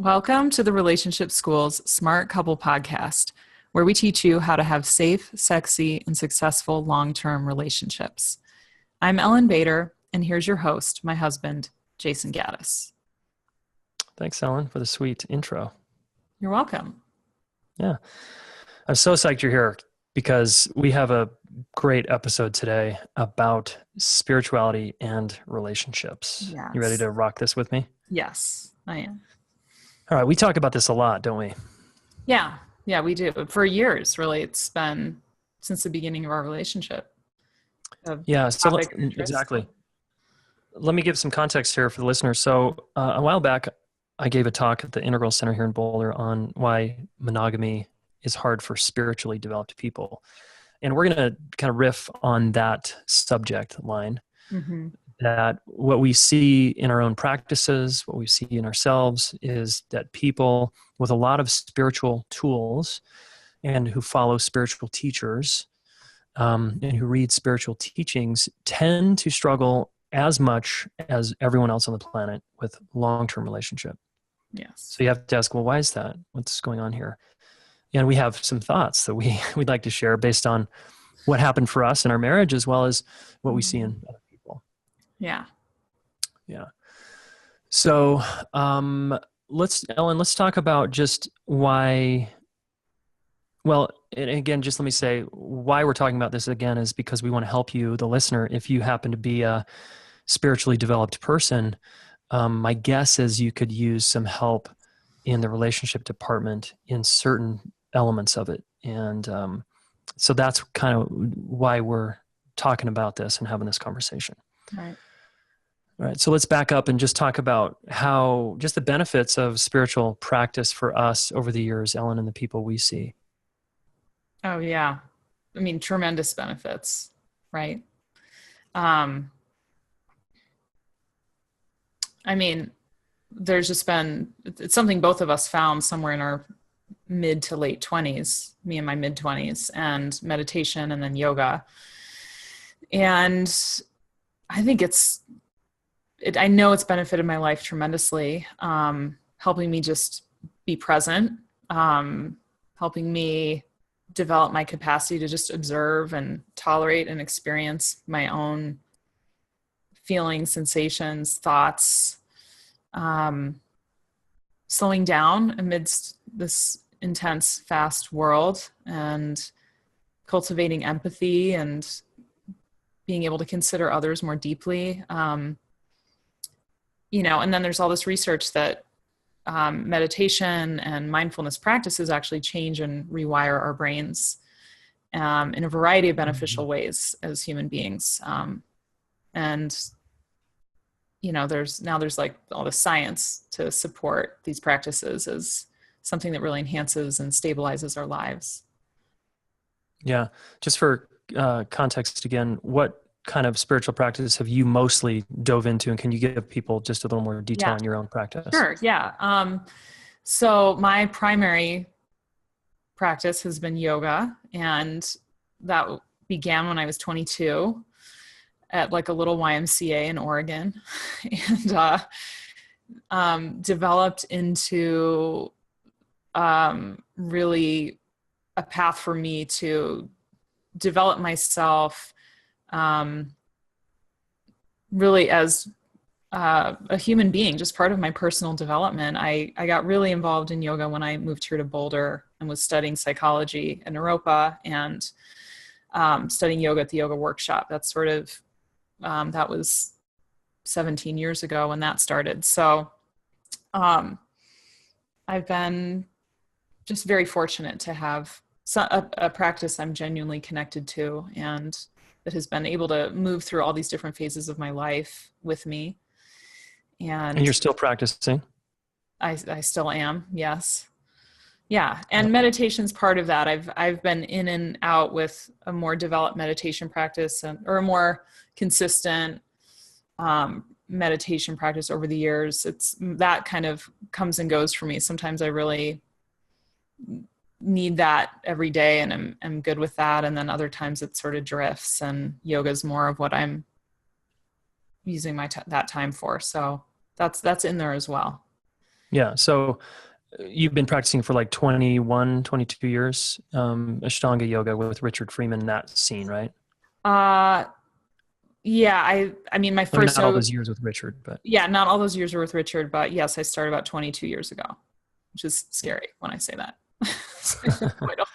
Welcome to the Relationship School's Smart Couple Podcast, where we teach you how to have safe, sexy, and successful long-term relationships. I'm Ellen Boeder, and here's your host, my husband, Jayson Gaddis. Thanks, Ellen, for the sweet intro. You're welcome. Yeah. I'm so psyched you're here because we have a great episode today about spirituality and relationships. Yes. You ready to rock this with me? Yes, I am. All right. We talk about this a lot, don't we? Yeah, we do. For years, really. It's been since the beginning of our relationship. Yeah, exactly. Let me give some context here for the listeners. So a while back, I gave a talk at the Integral Center here in Boulder on why monogamy is hard for spiritually developed people. And we're going to kind of riff on that subject line, that what we see in our own practices, what we see in ourselves is that people with a lot of spiritual tools and who follow spiritual teachers and who read spiritual teachings tend to struggle as much as everyone else on the planet with long-term relationship. Yes. So you have to ask, well, why is that? What's going on here? And we have some thoughts that we'd like to share based on what happened for us in our marriage, as well as what we see in other people. Yeah. Yeah. So let's talk about just why. Well, and again, just let me say why we're talking about this again is because we want to help you, the listener, if you happen to be a spiritually developed person. My guess is you could use some help in the relationship department in certain elements of it. And so that's kind of why we're talking about this and having this conversation. Right. All right. So let's back up and just talk about how just the benefits of spiritual practice for us over the years, Ellen, and the people we see. Oh, yeah. I mean, tremendous benefits, right? I mean, there's just been, it's something both of us found somewhere in our mid to late 20s, me in my mid 20s, and meditation and then yoga. And I think I know it's benefited my life tremendously, helping me just be present, helping me develop my capacity to just observe and tolerate and experience my own feelings, sensations, thoughts, slowing down amidst this intense, fast world and cultivating empathy and being able to consider others more deeply. And then there's all this research that meditation and mindfulness practices actually change and rewire our brains in a variety of beneficial ways as human beings. There's like all the science to support these practices as something that really enhances and stabilizes our lives. Yeah. Just for context again, what kind of spiritual practice have you mostly dove into? And can you give people just a little more detail on your own practice? Sure. Yeah. So my primary practice has been yoga, and that began when I was 22 at like a little YMCA in Oregon, and developed into really a path for me to develop myself really as a human being, just part of my personal development. I got really involved in yoga when I moved here to Boulder and was studying psychology in Europa and studying yoga at the yoga workshop. That's sort of, that was 17 years ago when that started. So I've been just very fortunate to have a practice I'm genuinely connected to and that has been able to move through all these different phases of my life with me. And you're still practicing? I still am. Yes. Yeah. And meditation's part of that. I've been in and out with a more developed meditation practice or a more consistent meditation practice over the years. That kind of comes and goes for me. Sometimes I really need that every day and I'm good with that. And then other times it sort of drifts, and yoga is more of what I'm using that time for. So that's in there as well. Yeah. So you've been practicing for like 21, 22 years, Ashtanga yoga with Richard Freeman, that scene, right? Uh, yeah, I mean, my I mean, first, not all those years with Richard, but yeah, not all those years were with Richard, but yes, I started about 22 years ago, which is scary when I say that. Quite old.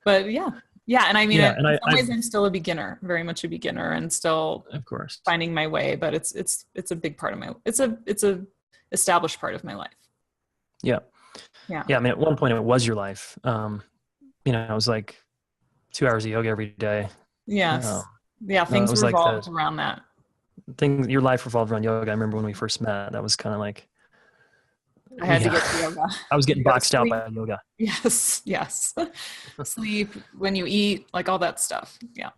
But yeah. Yeah. And I mean, yeah. in And some ways I'm still a beginner, very much a beginner, and still of course, finding my way, but it's a big part of it's a established part of my life. yeah. Yeah. Yeah. I mean, at one point it was your life. You know, it was like 2 hours of yoga every day. Yes. Yeah. No, it Things was like revolved around that. your life revolved around yoga. I remember when we first met, that was kind of like, I had to yeah, get to yoga. I was getting You go to boxed out sleep. by yoga. Yes. Yes. Sleep, when you eat, like all that stuff. Yeah.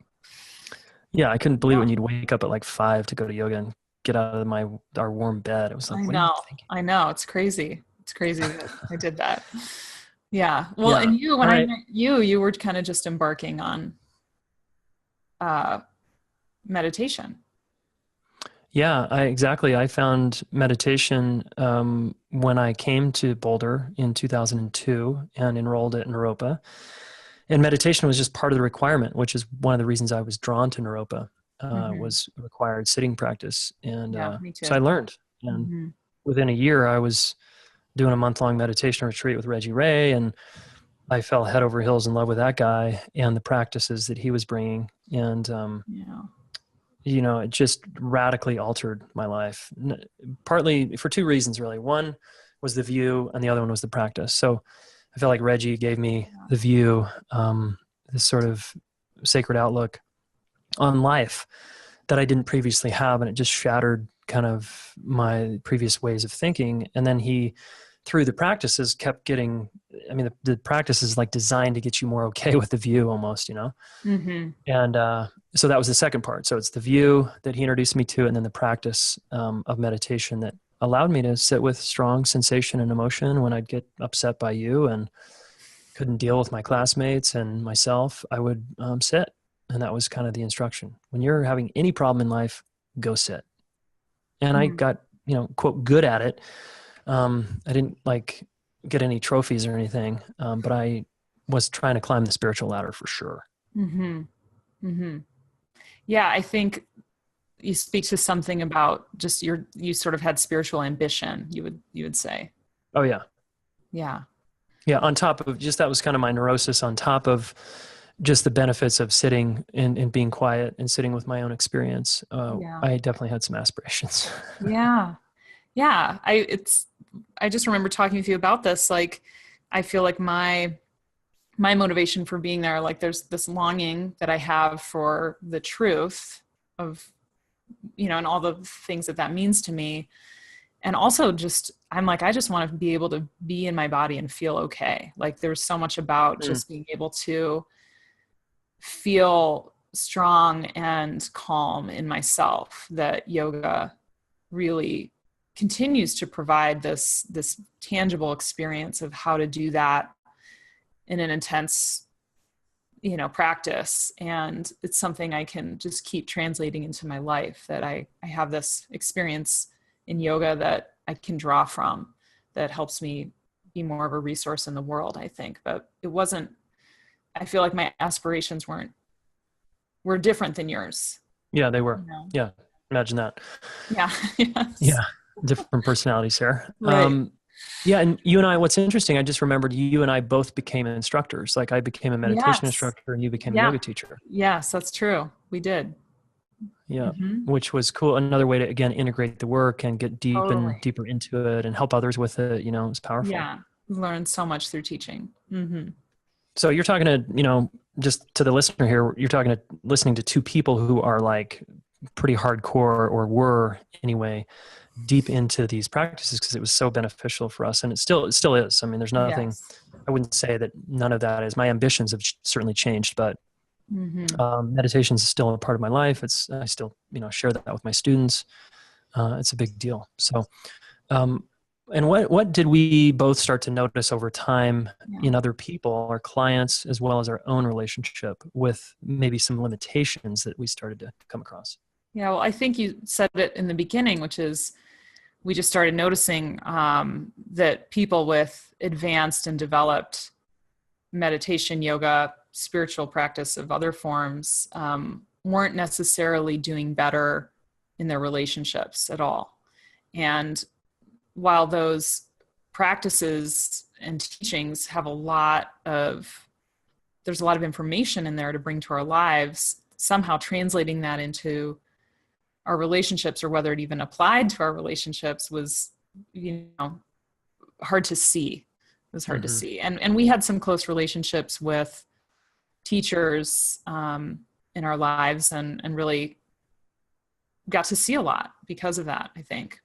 Yeah. I couldn't believe it when you'd wake up at like 5 to go to yoga and get out of our warm bed. It was like, I what are you know. thinking? I know. It's crazy. It's crazy that I did that. Yeah. Well, Yeah. and when I met you, you were kind of just embarking on meditation. Yeah, exactly. I found meditation when I came to Boulder in 2002 and enrolled at Naropa. And meditation was just part of the requirement, which is one of the reasons I was drawn to Naropa, was required sitting practice. And Yeah, me so too. I learned. And within a year, I was doing a month-long meditation retreat with Reggie Ray, and I fell head over heels in love with that guy and the practices that he was bringing. And Yeah. you know, it just radically altered my life, partly for two reasons, really. One was the view, and the other one was the practice. So I felt like Reggie gave me the view, this sort of sacred outlook on life that I didn't previously have, and it just shattered kind of my previous ways of thinking. And then he, through the practices, kept getting, I mean, the practice is like designed to get you more okay with the view almost, you know? And so that was the second part. So it's the view that he introduced me to, and then the practice of meditation that allowed me to sit with strong sensation and emotion when I'd get upset by you and couldn't deal with my classmates and myself. I would sit. And that was kind of the instruction. When you're having any problem in life, go sit. And I got, you know, quote, good at it. I didn't like get any trophies or anything, but I was trying to climb the spiritual ladder for sure. Yeah, I think you speak to something about just you sort of had spiritual ambition, you would say. Oh yeah. Yeah. Yeah. On top of just, that was kind of my neurosis, on top of just the benefits of sitting and being quiet and sitting with my own experience. I definitely had some aspirations. Yeah. Yeah. I just remember talking with you about this. Like, I feel like my motivation for being there, like there's this longing that I have for the truth of, you know, and all the things that means to me. And also just, I'm like, I just want to be able to be in my body and feel okay. Like there's so much about just being able to feel strong and calm in myself that yoga really continues to provide this tangible experience of how to do that in an intense, you know, practice. And it's something I can just keep translating into my life, that I have this experience in yoga that I can draw from, that helps me be more of a resource in the world, I think. But it wasn't, I feel like my aspirations were different than yours. Yeah, they were. You know? Yeah. Imagine that. Yeah. Yes. Yeah. Different personalities here. Right. Yeah. And you and I, what's interesting, I just remembered you and I both became instructors. Like I became a meditation instructor and you became a yoga teacher. Yes, that's true. We did. Yeah. Which was cool. Another way to, again, integrate the work and get Totally. deeper into it and help others with it. You know, it's powerful. Yeah. Learned so much through teaching. So you're talking to, you know, just to the listener here, you're listening to two people who are like pretty hardcore, or were anyway, deep into these practices because it was so beneficial for us. And it still is. I mean, there's nothing, I wouldn't say that none of that is. My ambitions have certainly changed, but meditation is still a part of my life. I still, you know, share that with my students. It's a big deal. So, and what did we both start to notice over time in other people, our clients, as well as our own relationship, with maybe some limitations that we started to come across? Yeah. Well, I think you said it in the beginning, which is we just started noticing that people with advanced and developed meditation, yoga, spiritual practice of other forms weren't necessarily doing better in their relationships at all. And while those practices and teachings have there's a lot of information in there to bring to our lives, somehow translating that into our relationships, or whether it even applied to our relationships, was, hard to see. It was hard to see. And we had some close relationships with teachers in our lives, and really got to see a lot because of that, I think.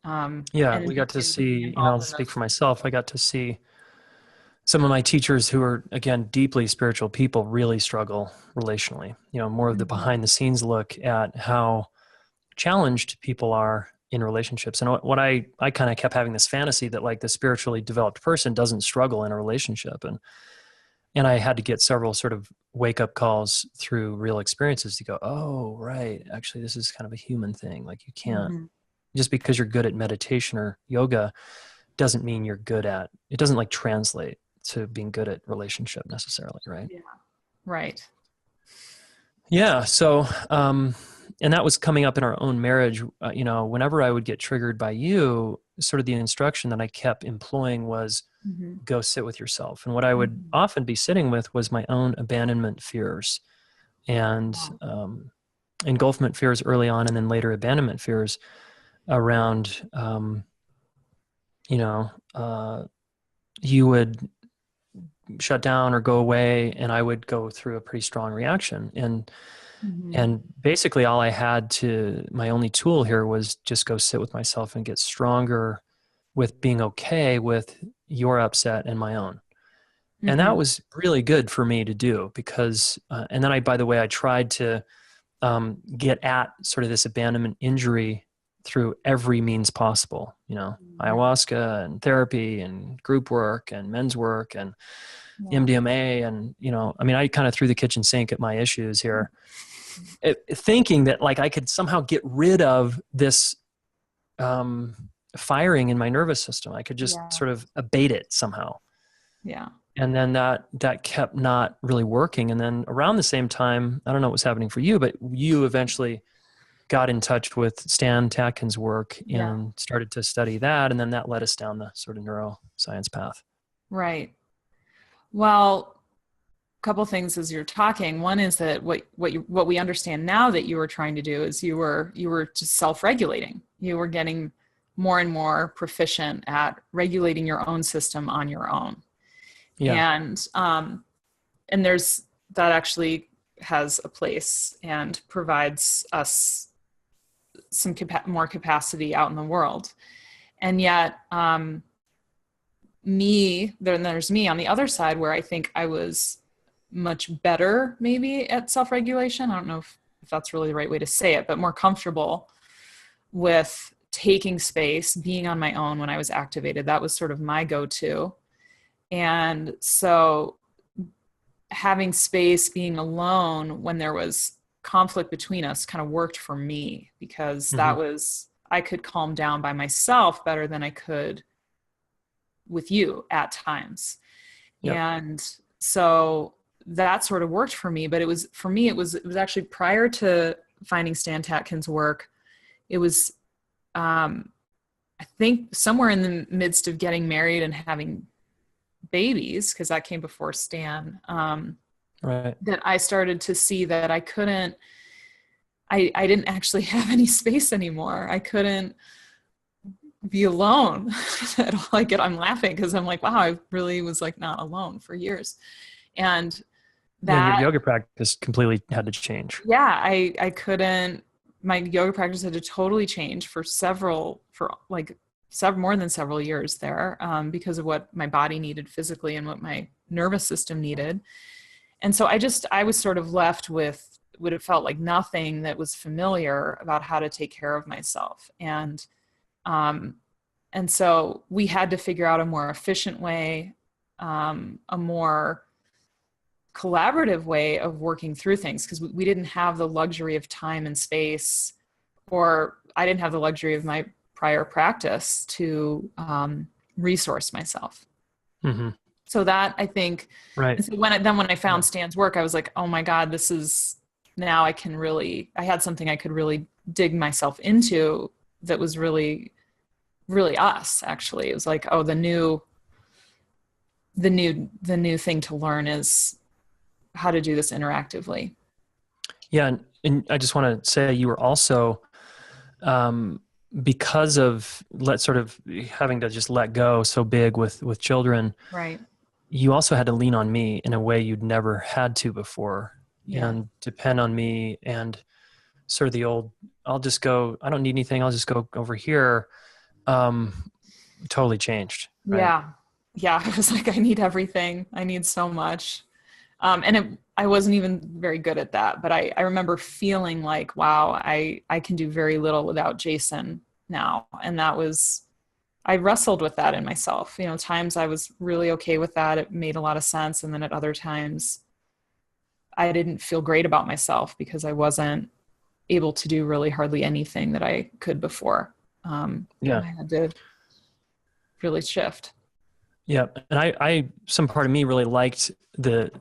We got to see, I'll speak for myself. I got to see some of my teachers who are, again, deeply spiritual people really struggle relationally, more of the behind the scenes look at how challenged people are in relationships. And what I kind of kept having this fantasy that like the spiritually developed person doesn't struggle in a relationship. And I had to get several sort of wake up calls through real experiences to go, oh, right. Actually, this is kind of a human thing. Like you can't, just because you're good at meditation or yoga doesn't mean you're good at, it doesn't like translate to being good at relationship necessarily. Right. Yeah. Right. Yeah. So, and that was coming up in our own marriage. Whenever I would get triggered by you, sort of the instruction that I kept employing was go sit with yourself. And what I would often be sitting with was my own abandonment fears and engulfment fears early on, and then later abandonment fears around, you would shut down or go away, and I would go through a pretty strong reaction. And basically all I had my only tool here was just go sit with myself and get stronger with being okay with your upset and my own. And that was really good for me to do because, and then by the way, I tried to get at sort of this abandonment injury through every means possible, ayahuasca and therapy and group work and men's work and MDMA. And, I kind of threw the kitchen sink at my issues here, thinking that like I could somehow get rid of this firing in my nervous system. I could just sort of abate it somehow. Yeah. And then that kept not really working. And then around the same time, I don't know what was happening for you, but you eventually got in touch with Stan Tatkin's work and started to study that. And then that led us down the sort of neuroscience path. Right. Well, a couple of things as you're talking. One is that what we understand now that you were trying to do is you were just self-regulating. You were getting more and more proficient at regulating your own system on your own. Yeah. And there's, that actually has a place and provides us some more capacity out in the world. And yet, there's me on the other side where I think I was much better maybe at self-regulation. I don't know if that's really the right way to say it, but more comfortable with taking space, being on my own when I was activated. That was sort of my go-to. And so having space, being alone when there was conflict between us kind of worked for me because I could calm down by myself better than I could with you at times. Yep. And so that sort of worked for me, but it was actually prior to finding Stan Tatkin's work. It was, I think somewhere in the midst of getting married and having babies, because that came before Stan, that I started to see that I didn't actually have any space anymore. I couldn't be alone at all. I'm laughing because I'm like, wow, I really was like not alone for years. And that your yoga practice completely had to change. Yeah, I couldn't, my yoga practice had to totally change for more than several years there because of what my body needed physically and what my nervous system needed. And so I was sort of left with what it felt like nothing that was familiar about how to take care of myself. And so we had to figure out a more efficient way, a more collaborative way of working through things, because we didn't have the luxury of time and space, or I didn't have the luxury of my prior practice to resource myself. Mm-hmm. So that, I think, right. So when I found Stan's work, I was like, oh my God, this is, now I had something I could really dig myself into that was really, really us, actually. It was like, oh, the new thing to learn is how to do this interactively. Yeah. And I just want to say you were also, because of having to just let go so big with children, Right. you also had to lean on me in a way you'd never had to before, Yeah. and depend on me, and sort of the old, I'll just go, I don't need anything, I'll just go over here. Totally changed. Right. Yeah. Yeah. I was like, I need everything. I need so much. I wasn't even very good at that, but I remember feeling like, wow, I can do very little without Jayson now. And I wrestled with that in myself. Times I was really okay with that. It made a lot of sense. And then at other times I didn't feel great about myself because I wasn't able to do really hardly anything that I could before. Yeah. I had to really shift. Yeah. And some part of me really liked the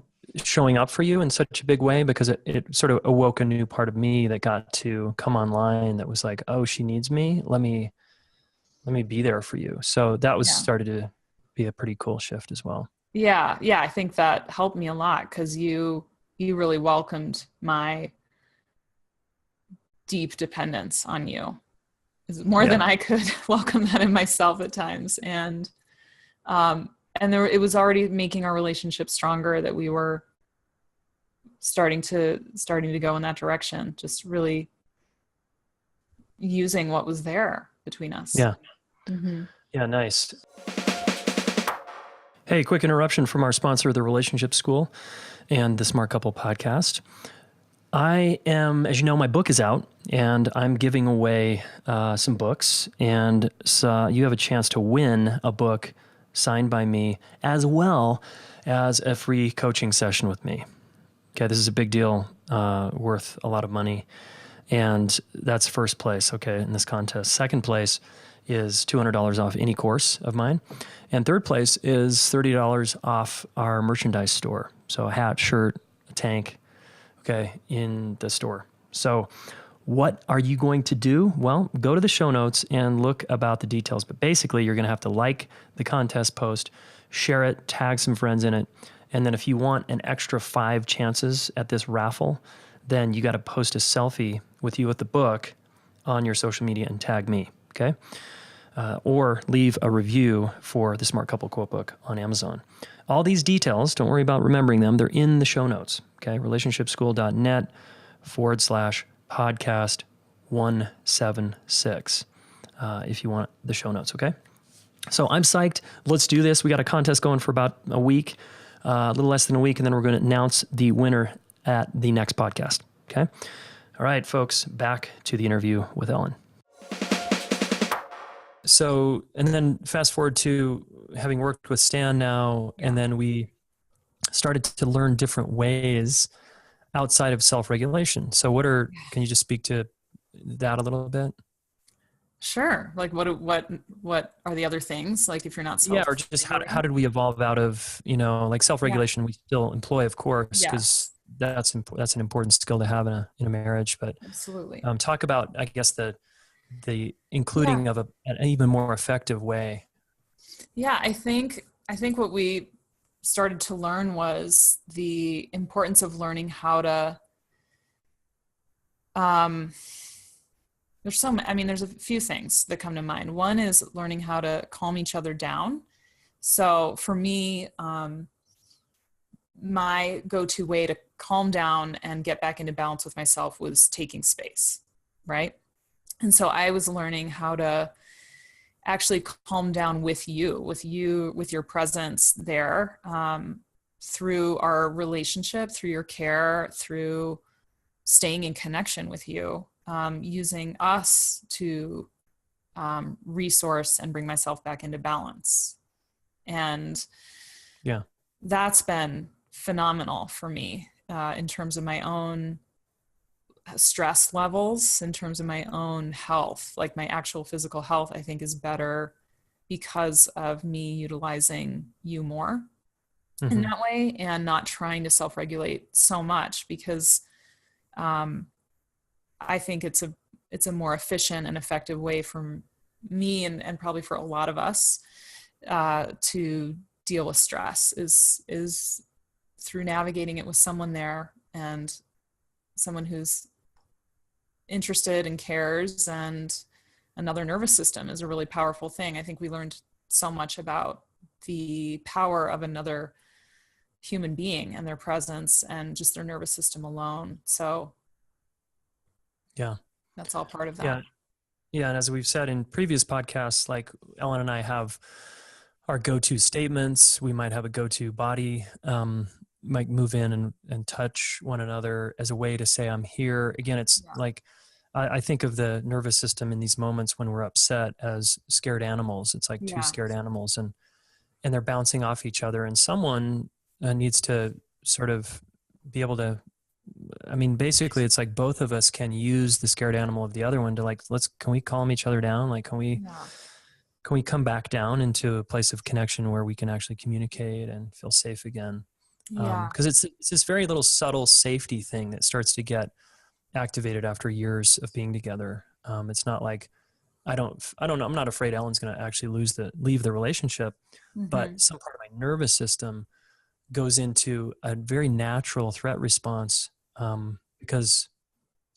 showing up for you in such a big way, because it sort of awoke a new part of me that got to come online, that was like, oh, she needs me. Let me be there for you. So that was started to be a pretty cool shift as well. Yeah. Yeah. I think that helped me a lot because you really welcomed my deep dependence on you. More than I could welcome that in myself at times. And it was already making our relationship stronger, that we were starting to go in that direction, just really using what was there between us. Yeah. Mm-hmm. Yeah. Nice. Hey, quick interruption from our sponsor, the Relationship School and the Smart Couple podcast. I am, as you know, my book is out, and I'm giving away some books, and so you have a chance to win a book signed by me, as well as a free coaching session with me. Okay, this is a big deal, worth a lot of money, and that's first place, okay, in this contest. Second place is $200 off any course of mine, and third place is $30 off our merchandise store, so a hat, shirt, a tank, okay, in the store. So what are you going to do? Well, go to the show notes and look about the details. But basically, you're going to have to like the contest post, share it, tag some friends in it. And then if you want an extra 5 chances at this raffle, then you got to post a selfie with you with the book on your social media and tag me, okay? Or leave a review for the Smart Couple Quote Book on Amazon. All these details, don't worry about remembering them. They're in the show notes, okay? relationshipschool.net/podcast 176 if you want the show notes, okay? So I'm psyched. Let's do this. We got a contest going for about a week, a little less than a week, and then we're going to announce the winner at the next podcast, okay? All right, folks, back to the interview with Ellen. So, and then fast forward to having worked with Stan now, and then we started to learn different ways outside of self-regulation. So can you just speak to that a little bit? Sure. Like what are the other things? Like if you're not or just how did we evolve out of, like self-regulation we still employ, of course, because that's an important skill to have in a marriage. But absolutely. Talk about, I guess, the including of an even more effective way. Yeah, I think what we started to learn was the importance of learning how to there's a few things that come to mind. One is learning how to calm each other down. So for me, my go-to way to calm down and get back into balance with myself was taking space, right? And so I was learning how to actually calm down with your presence there, through our relationship, through your care, through staying in connection with you, using us to resource and bring myself back into balance. And that's been phenomenal for me in terms of my own stress levels in terms of my own health, like my actual physical health, I think is better because of me utilizing you more in that way and not trying to self-regulate so much, because I think it's a more efficient and effective way for me and probably for a lot of us to deal with stress is through navigating it with someone there, and someone who's interested and cares. And another nervous system is a really powerful thing. I think we learned so much about the power of another human being and their presence and just their nervous system alone. So yeah, that's all part of that. Yeah. Yeah. And as we've said in previous podcasts, like Ellen and I have our go-to statements. We might have a go-to body, might move in and touch one another as a way to say, I'm here. Again, it's like, I think of the nervous system in these moments when we're upset as scared animals. It's like two scared animals, and they're bouncing off each other, and someone needs to sort of be able to, I mean, basically it's like both of us can use the scared animal of the other one to like, can we calm each other down? Like, can we come back down into a place of connection where we can actually communicate and feel safe again? Because it's this very little subtle safety thing that starts to get activated after years of being together. It's not like, I don't know. I'm not afraid Ellen's going to actually leave the relationship, but some part of my nervous system goes into a very natural threat response, because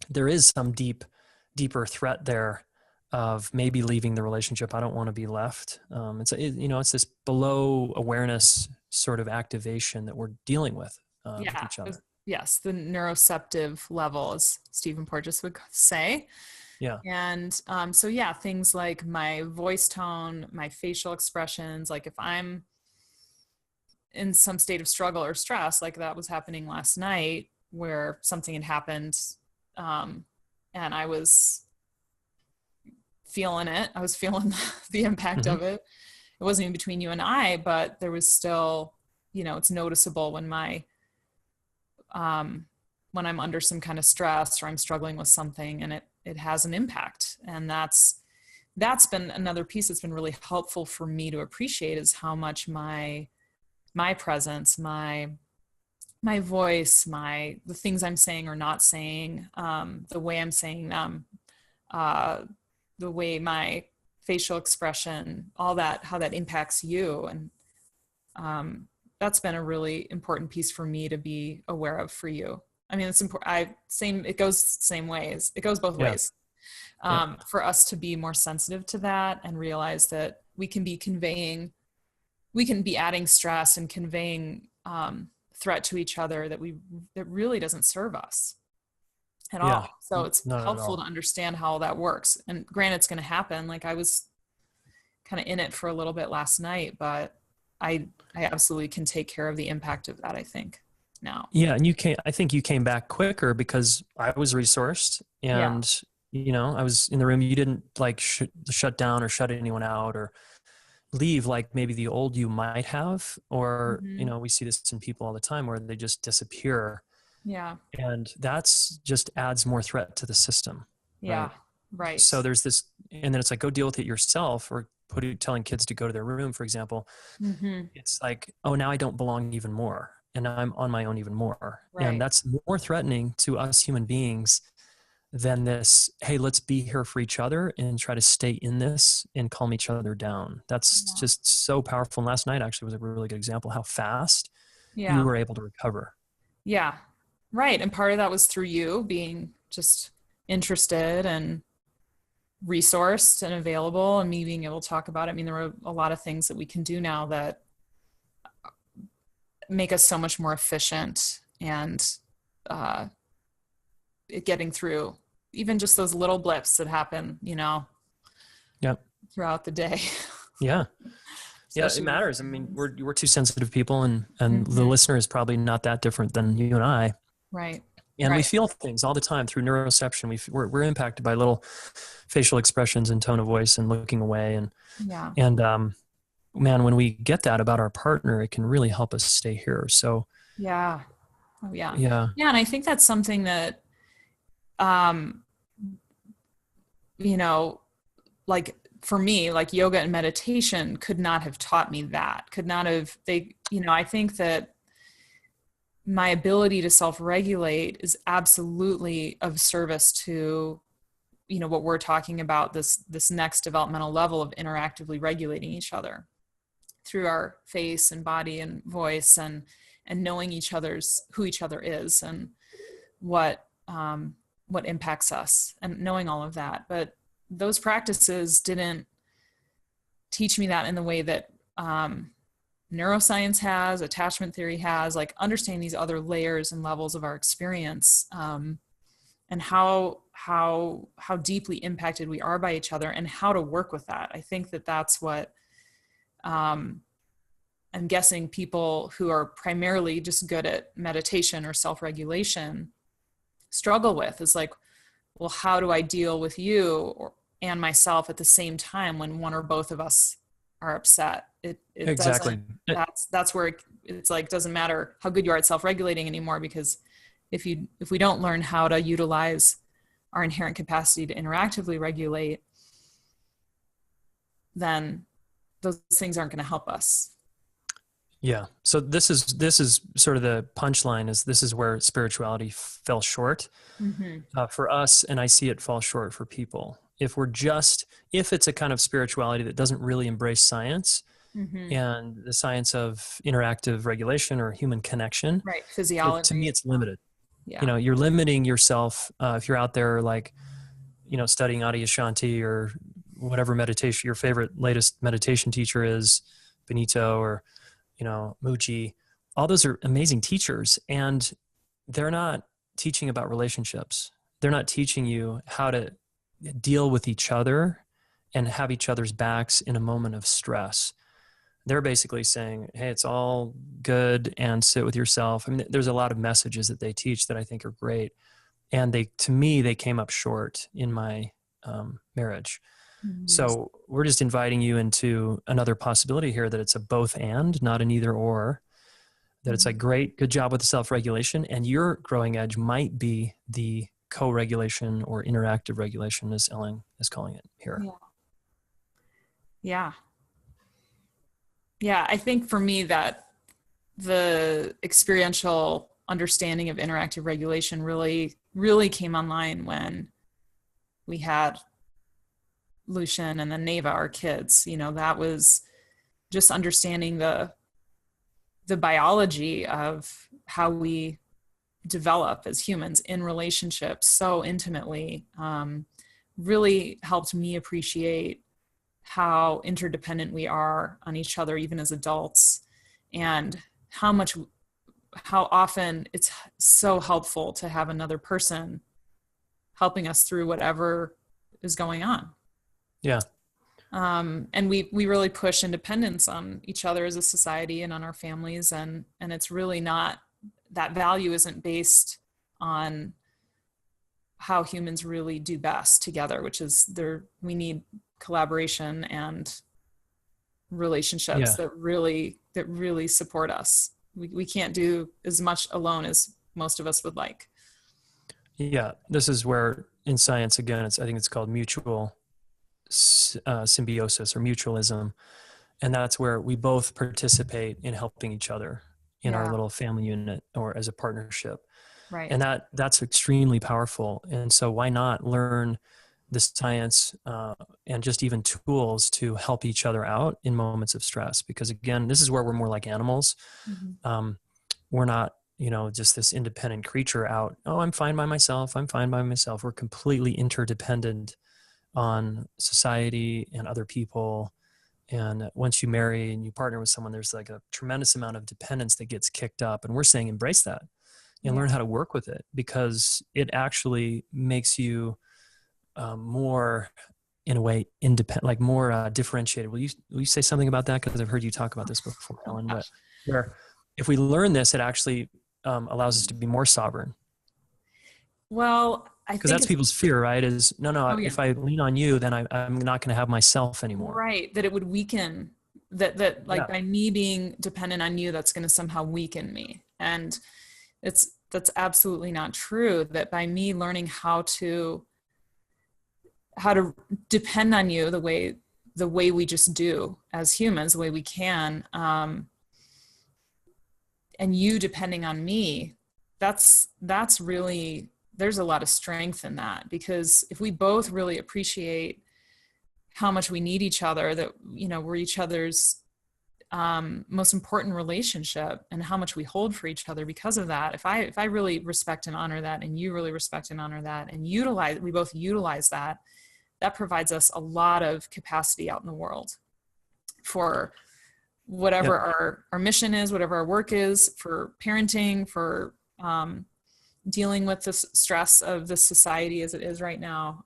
there is some deeper threat there of maybe leaving the relationship. I don't want to be left. It's this below awareness sort of activation that we're dealing with each other. Yes, the neuroceptive level, as Stephen Porges would say. Yeah. And things like my voice tone, my facial expressions, like if I'm in some state of struggle or stress, like that was happening last night, where something had happened, and I was feeling it. I was feeling the impact of it. It wasn't even between you and I, but there was still, it's noticeable when when I'm under some kind of stress or I'm struggling with something, and it has an impact. And that's been another piece that's been really helpful for me to appreciate, is how much my presence, my voice, the things I'm saying or not saying, the way I'm saying them, the way my facial expression, all that, how that impacts you. And that's been a really important piece for me to be aware of for you. I mean, it's important. It goes same ways. It goes both ways. For us to be more sensitive to that and realize that we can be adding stress and conveying threat to each other that really doesn't serve us at all. So it's helpful to understand how that works. And granted, it's going to happen. Like, I was kind of in it for a little bit last night, but I absolutely can take care of the impact of that, I think, now. Yeah. And I think you came back quicker because I was resourced, and, I was in the room. You didn't like shut down or shut anyone out or leave like maybe the old you might have, or, we see this in people all the time where they just disappear. Yeah. And that's just adds more threat to the system. Yeah. Right. So there's this, and then it's like, go deal with it yourself, or telling kids to go to their room, for example. It's like, oh, now I don't belong even more, and I'm on my own even more. Right. And that's more threatening to us human beings than this, hey, let's be here for each other and try to stay in this and calm each other down. That's just so powerful. And last night actually was a really good example how fast you were able to recover. Yeah. Right. And part of that was through you being just interested and resourced and available, and me being able to talk about it. I mean, there were a lot of things that we can do now that make us so much more efficient and getting through even just those little blips that happen, throughout the day. Yeah. Yeah, it matters. I mean, we're two sensitive people, and the listener is probably not that different than you and I. Right. And we feel things all the time through neuroception. We're impacted by little facial expressions and tone of voice and looking away. And man, when we get that about our partner, it can really help us stay here. So yeah. And I think that's something that um, you know, like for me, like yoga and meditation could not have taught me that, could not have, I think that my ability to self-regulate is absolutely of service to, what we're talking about, this next developmental level of interactively regulating each other through our face and body and voice, and knowing who each other is, and what impacts us, and knowing all of that. But those practices didn't teach me that in the way that neuroscience has, attachment theory has, like understanding these other layers and levels of our experience, and how deeply impacted we are by each other, and how to work with that. I think that that's what I'm guessing people who are primarily just good at meditation or self-regulation struggle with, is like, well, how do I deal with you and myself at the same time when one or both of us are upset? It Exactly. That's where it's like, doesn't matter how good you are at self-regulating anymore, because if we don't learn how to utilize our inherent capacity to interactively regulate, then those things aren't going to help us. Yeah. So this is sort of the punchline, is this is where spirituality fell short for us. And I see it fall short for people. If it's a kind of spirituality that doesn't really embrace science and the science of interactive regulation or human connection, right? Physiology. To me, it's limited. Yeah. You're limiting yourself. If you're out there, like, studying Adyashanti or whatever meditation, your favorite latest meditation teacher is, Benito or, Muji, all those are amazing teachers, and they're not teaching about relationships. They're not teaching you how to deal with each other and have each other's backs in a moment of stress. They're basically saying, hey, it's all good and sit with yourself. I mean, there's a lot of messages that they teach that I think are great. And to me, they came up short in my marriage. So we're just inviting you into another possibility here, that it's a both and, not an either or, that it's like, great, good job with the self-regulation, and your growing edge might be the co-regulation or interactive regulation, as Ellen is calling it here. Yeah. I think for me that the experiential understanding of interactive regulation really, really came online when we had Lucian and then Neva, our kids. That was just understanding the biology of how we develop as humans in relationships so intimately, really helped me appreciate how interdependent we are on each other, even as adults, and how often it's so helpful to have another person helping us through whatever is going on. Yeah. And we really push independence on each other as a society and on our families. And it's really not, that value isn't based on how humans really do best together, which is we need collaboration and relationships that really support us. We can't do as much alone as most of us would like. Yeah. This is where in science, again, I think it's called mutual symbiosis or mutualism. And that's where we both participate in helping each other in our little family unit or as a partnership. Right. And that's extremely powerful. And so why not learn the science and just even tools to help each other out in moments of stress? Because again, this is where we're more like animals. We're not, just this independent creature out. Oh, I'm fine by myself. We're completely interdependent on society and other people. And once you marry and you partner with someone, there's like a tremendous amount of dependence that gets kicked up. And we're saying embrace that and learn how to work with it, because it actually makes you more, in a way, independent, like more differentiated. Will you say something about that? Because I've heard you talk about this before, Ellen. But where if we learn this, it actually allows us to be more sovereign. Well, because that's people's fear, right? Is if I lean on you, then I'm not going to have myself anymore. Right. That it would weaken by me being dependent on you, that's going to somehow weaken me. And it's that's absolutely not true. That by me learning how to depend on you the way we just do as humans, the way we can, and you depending on me, that's really, there's a lot of strength in that, because if we both really appreciate how much we need each other, that, you know, we're each other's most important relationship, and how much we hold for each other because of that. If I really respect and honor that, and you really respect and honor that, and we both utilize that, that provides us a lot of capacity out in the world for whatever our mission is, whatever our work is, for parenting, for dealing with the stress of the society as it is right now.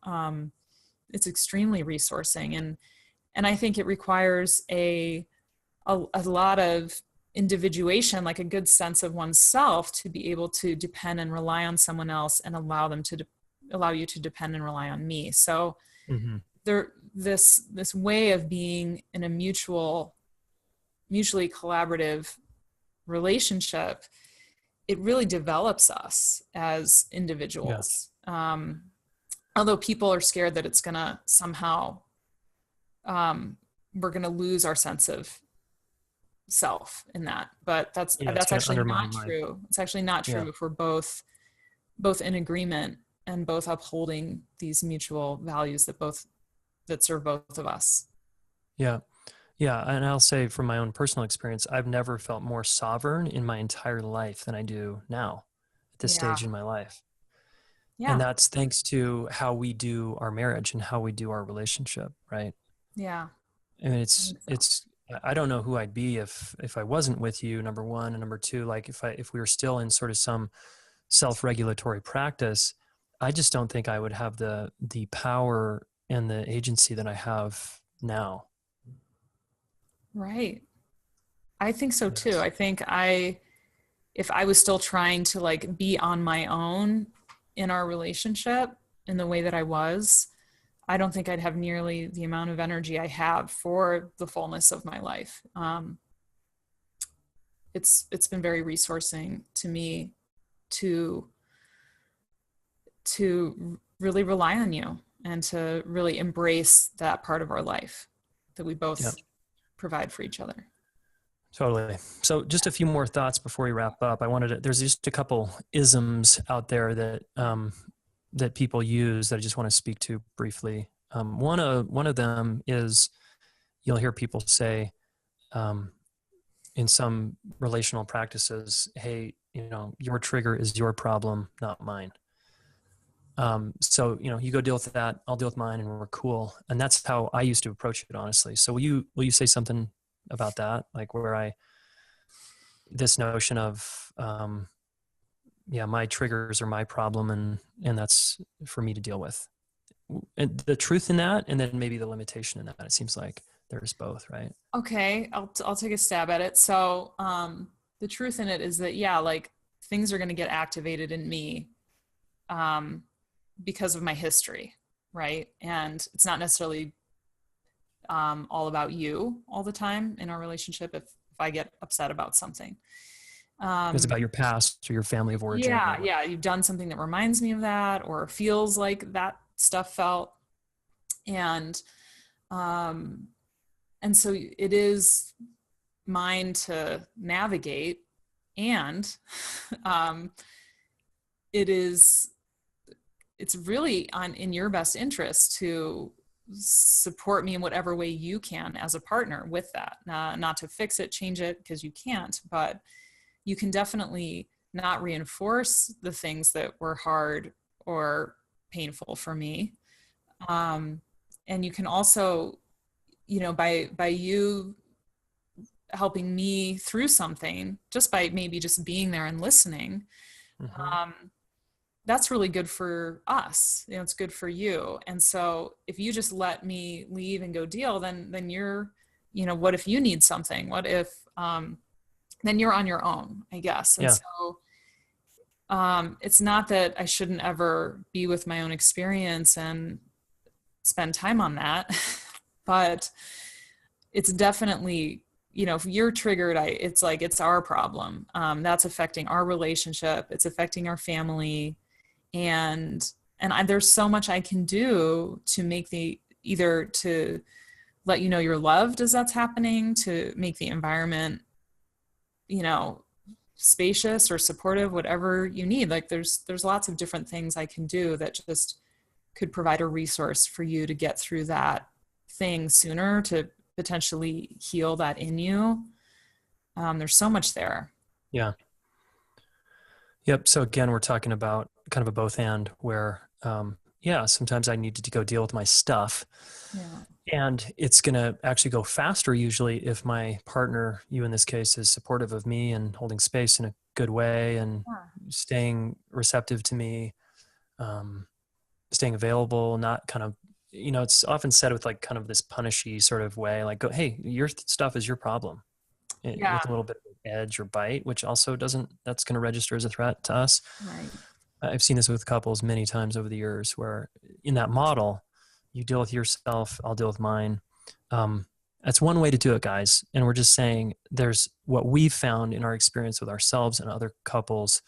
It's extremely resourcing, and I think it requires a lot of individuation, like a good sense of oneself, to be able to depend and rely on someone else, and allow you to depend and rely on me. So this way of being in a mutually collaborative relationship, it really develops us as individuals. Although people are scared that it's gonna somehow, we're gonna lose our sense of self in that, but that's actually not true. It's actually not true if we're both in agreement and both upholding these mutual values that serve both of us. Yeah. And I'll say from my own personal experience, I've never felt more sovereign in my entire life than I do now at this stage in my life. And that's thanks to how we do our marriage and how we do our relationship. Right. Yeah. I mean, I don't know who I'd be if I wasn't with you, number one, and number two, like if we were still in sort of some self-regulatory practice, I just don't think I would have the power and the agency that I have now. Right. I think so too. I think if I was still trying to like be on my own in our relationship in the way that I was, I don't think I'd have nearly the amount of energy I have for the fullness of my life. It's been very resourcing to me to really rely on you, and to really embrace that part of our life that we both provide for each other. Totally. So just a few more thoughts before we wrap up. There's just a couple isms out there that people use that I just want to speak to briefly. One of them is, you'll hear people say in some relational practices, hey, you know, your trigger is your problem, not mine. So, you know, you go deal with that, I'll deal with mine, and we're cool. And that's how I used to approach it, honestly. So will you say something about that? Like this notion of, my triggers are my problem, and that's for me to deal with. And the truth in that, and then maybe the limitation in that. It seems like there's both, right? Okay. I'll take a stab at it. So, the truth in it is that, like things are going to get activated in me, because of my history, right? And it's not necessarily all about you all the time in our relationship. If I get upset about something, it's about your past or your family of origin. Yeah, you've done something that reminds me of that, or feels like that stuff felt, and so it is mine to navigate, and it's really in your best interest to support me in whatever way you can as a partner with that. Not to fix it, change it, because you can't, but you can definitely not reinforce the things that were hard or painful for me. And you can also, you know, by you helping me through something, just by maybe just being there and listening, that's really good for us. You know, it's good for you. And so if you just let me leave and go deal, then you're, you know, what if you need something? What if, then you're on your own, I guess. And so it's not that I shouldn't ever be with my own experience and spend time on that, but it's definitely if you're triggered, it's like, it's our problem. That's affecting our relationship. It's affecting our family. And there's so much I can do to make either to let you know you're loved as that's happening, to make the environment, spacious or supportive, whatever you need. Like there's lots of different things I can do that just could provide a resource for you to get through that thing sooner, to potentially heal that in you. There's so much there. Yeah. Yep. So again, we're talking about kind of a both and where, sometimes I needed to go deal with my stuff. Yeah. And it's going to actually go faster usually if my partner, you in this case, is supportive of me and holding space in a good way and staying receptive to me, staying available, not kind of, it's often said with like kind of this punishy sort of way, like, go, hey, your stuff is your problem, with a little bit of edge or bite, which also that's going to register as a threat to us. Right. I've seen this with couples many times over the years where in that model, you deal with yourself, I'll deal with mine. That's one way to do it, guys. And we're just saying there's what we've found in our experience with ourselves and other couples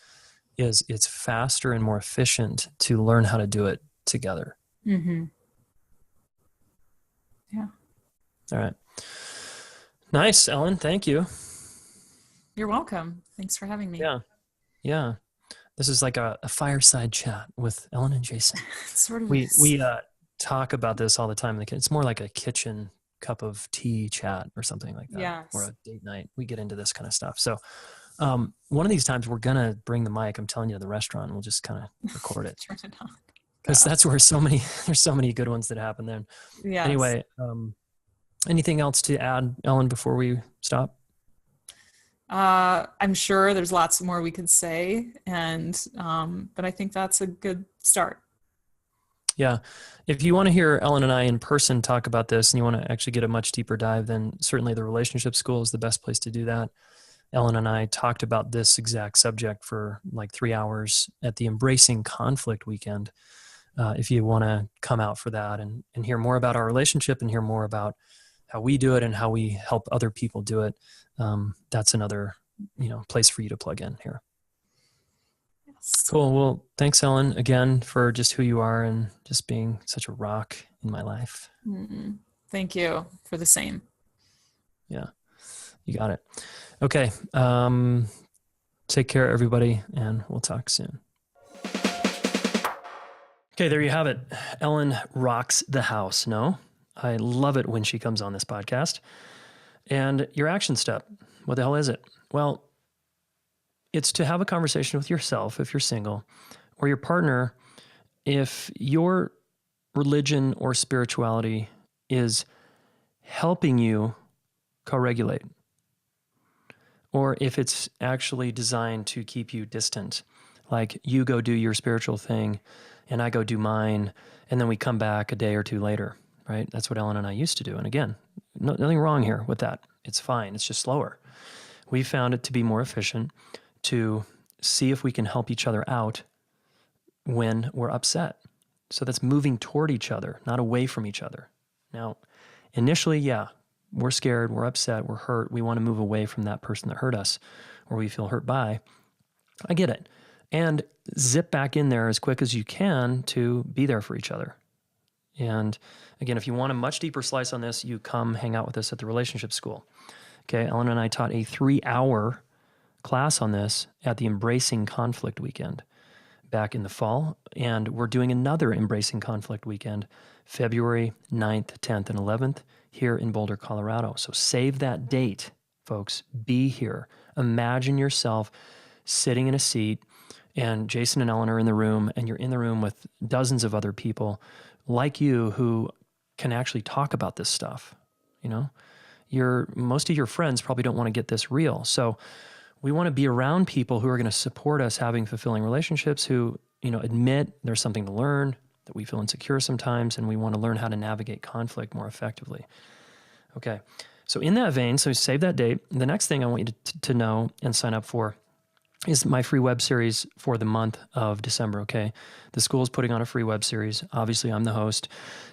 is it's faster and more efficient to learn how to do it together. Mm-hmm. Yeah. All right. Nice, Ellen. Thank you. You're welcome. Thanks for having me. Yeah. Yeah. This is like a fireside chat with Ellen and Jayson. Sort of. We talk about this all the time. It's more like a kitchen cup of tea chat or something like that. Yes. Or a date night. We get into this kind of stuff. So one of these times we're going to bring the mic, I'm telling you, to the restaurant. We'll just kind of record it. Turn it on. Because that's where there's so many good ones that happen then. Yes. Anyway, anything else to add, Ellen, before we stop? I'm sure there's lots more we could say, but I think that's a good start. Yeah. If you want to hear Ellen and I in person talk about this and you want to actually get a much deeper dive, then certainly the relationship school is the best place to do that. Ellen and I talked about this exact subject for like 3 hours at the Embracing Conflict weekend. If you want to come out for that and hear more about our relationship and hear more about how we do it and how we help other people do it, that's another, place for you to plug in here. Yes. Cool. Well, thanks, Ellen, again for just who you are and just being such a rock in my life. Mm-hmm. Thank you for the same. Yeah, you got it. Okay. Take care, everybody, and we'll talk soon. Okay, there you have it. Ellen rocks the house. No, I love it when she comes on this podcast. And your action step, what the hell is it? Well, it's to have a conversation with yourself if you're single, or your partner if your religion or spirituality is helping you co-regulate, or if it's actually designed to keep you distant. Like you go do your spiritual thing and I go do mine, and then we come back a day or two later, right? That's what Ellen and I used to do. And again, nothing wrong here with that. It's fine. It's just slower. We found it to be more efficient to see if we can help each other out when we're upset. So that's moving toward each other, not away from each other. Now, initially, yeah, we're scared, we're upset, we're hurt. We want to move away from that person that hurt us or we feel hurt by. I get it. And zip back in there as quick as you can to be there for each other. And again, if you want a much deeper slice on this, you come hang out with us at the relationship school. Okay, Ellen and I taught a 3-hour class on this at the Embracing Conflict weekend back in the fall. And we're doing another Embracing Conflict weekend, February 9th, 10th, and 11th here in Boulder, Colorado. So save that date, folks. Be here. Imagine yourself sitting in a seat and Jayson and Ellen are in the room, and you're in the room with dozens of other people like you who can actually talk about this stuff. Most of your friends probably don't want to get this real. So we want to be around people who are going to support us having fulfilling relationships, who, admit there's something to learn, that we feel insecure sometimes, and we want to learn how to navigate conflict more effectively. Okay. So in that vein, so save that date. The next thing I want you to know and sign up for is my free web series for the month of December, okay? The school is putting on a free web series. Obviously, I'm the host,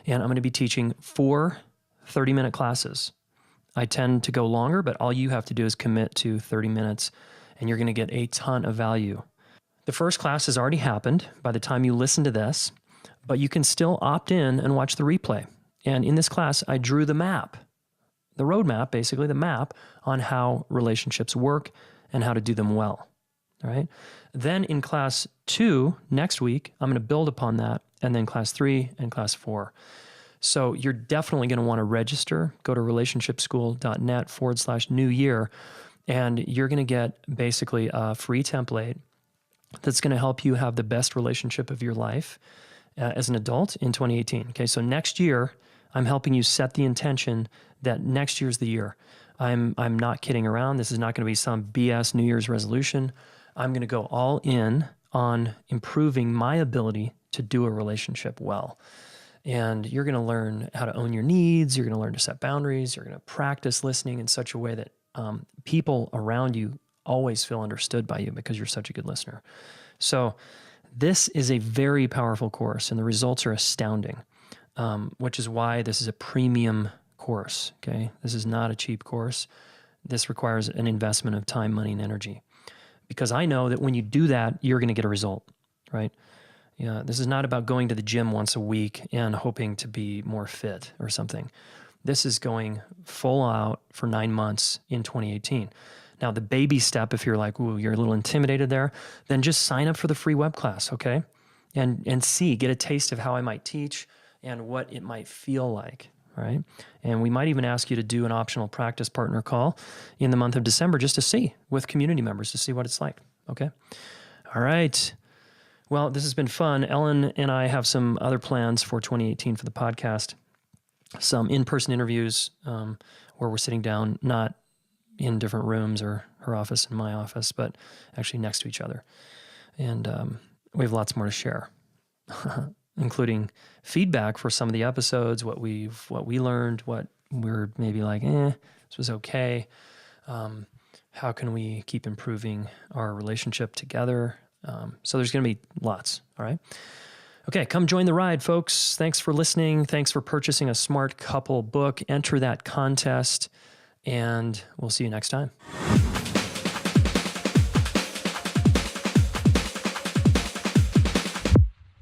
and I'm going to be teaching 4 30-minute classes I tend to go longer, but all you have to do is commit to 30 minutes and you're going to get a ton of value. The first class has already happened by the time you listen to this, but you can still opt in and watch the replay. And in this class, I drew the map, the roadmap, basically the map on how relationships work and how to do them well. All right. Then in class 2 next week, I'm going to build upon that. And then class 3 and class 4. So you're definitely going to want to register. Go to relationshipschool.net/new year. And you're going to get basically a free template that's going to help you have the best relationship of your life as an adult in 2018. Okay. So next year, I'm helping you set the intention that next year's the year. I'm not kidding around. This is not going to be some BS New Year's resolution. I'm going to go all in on improving my ability to do a relationship well. And you're going to learn how to own your needs. You're going to learn to set boundaries. You're going to practice listening in such a way that people around you always feel understood by you because you're such a good listener. So this is a very powerful course and the results are astounding, which is why this is a premium course. Okay. This is not a cheap course. This requires an investment of time, money, and energy. Because I know that when you do that, you're going to get a result, right? Yeah, this is not about going to the gym once a week and hoping to be more fit or something. This is going full out for 9 months in 2018. Now, the baby step, if you're like, ooh, you're a little intimidated there, then just sign up for the free web class, okay? And get a taste of how I might teach and what it might feel like. Right? And we might even ask you to do an optional practice partner call in the month of December just to see with community members to see what it's like. Okay. All right. Well, this has been fun. Ellen and I have some other plans for 2018 for the podcast, some in-person interviews where we're sitting down, not in different rooms or her office and my office, but actually next to each other. And we have lots more to share. Including feedback for some of the episodes, what we learned, what we're maybe like, this was okay. How can we keep improving our relationship together? So there's going to be lots. All right. Okay. Come join the ride, folks. Thanks for listening. Thanks for purchasing a Smart Couple book. Enter that contest and we'll see you next time.